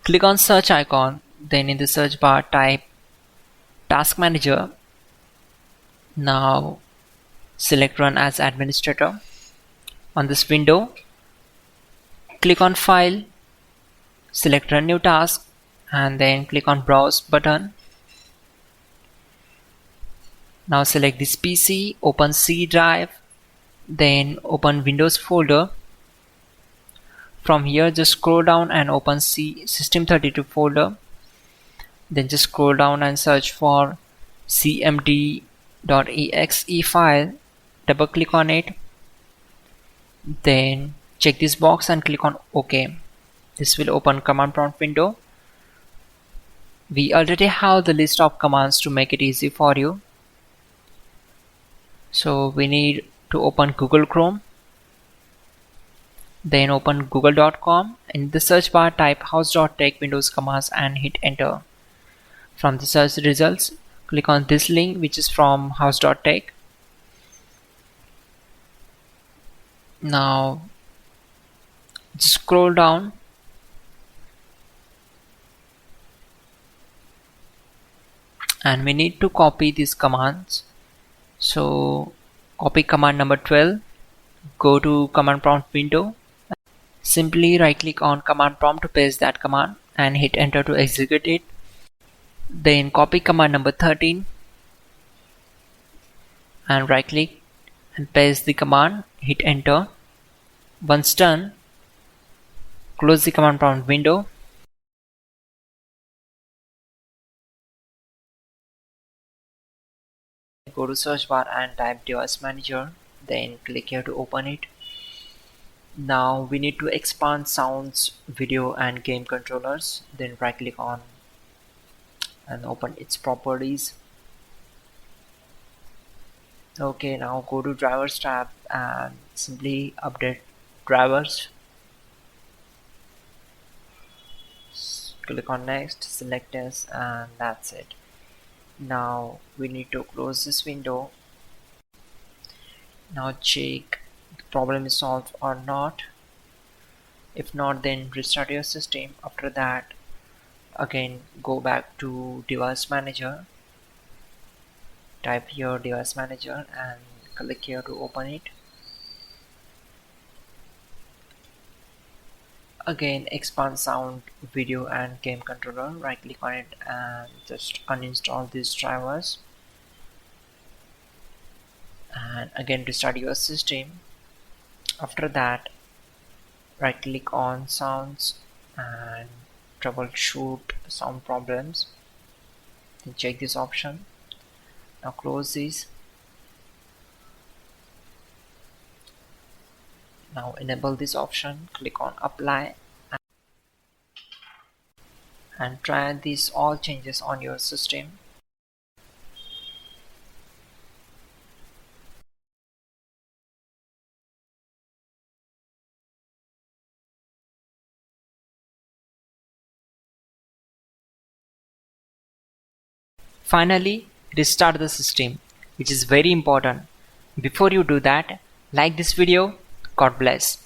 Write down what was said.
Click on search icon, then in the search bar type Task Manager. Now select Run as Administrator. On this window, click on File, select Run New Task, and then click on Browse button. Now select this PC, open C drive, then open Windows folder. From here just scroll down and open C System32 folder. Then just scroll down and search for cmd.exe file. Double click on it. Then check this box and click on OK. This will open command prompt window. We already have the list of commands to make it easy for you. So we need to open Google Chrome. Then open google.com. In the search bar type hows.tech Windows commands and hit enter. From the search results, click on this link which is from hows.tech. Now just scroll down and we need to copy these commands. So copy command number 12, go to command prompt window. Simply right click on command prompt to paste that command and hit enter to execute it. Then copy command number 13 and right click and paste the command, hit enter. Once done, close the command prompt window. Go to search bar and type device manager, then click here to open it. Now we need to expand sounds, video and game controllers. Then right click on and open its properties. Okay, now go to drivers tab and simply update drivers. Click on next, select this, and that's it. Now we need to close this window. Now check the problem is solved or not. If not, then restart your system. After that, again go back to device manager, type here device manager and click here to open it. Again expand sound, video and game controller, right click on it and just uninstall these drivers, and again restart your system. After that, right click on sounds and troubleshoot sound problems, then check this option. Now close this. Now enable this option, click on apply and try these all changes on your system. Finally, restart the system, which is very important. Before you do that, like this video. God bless.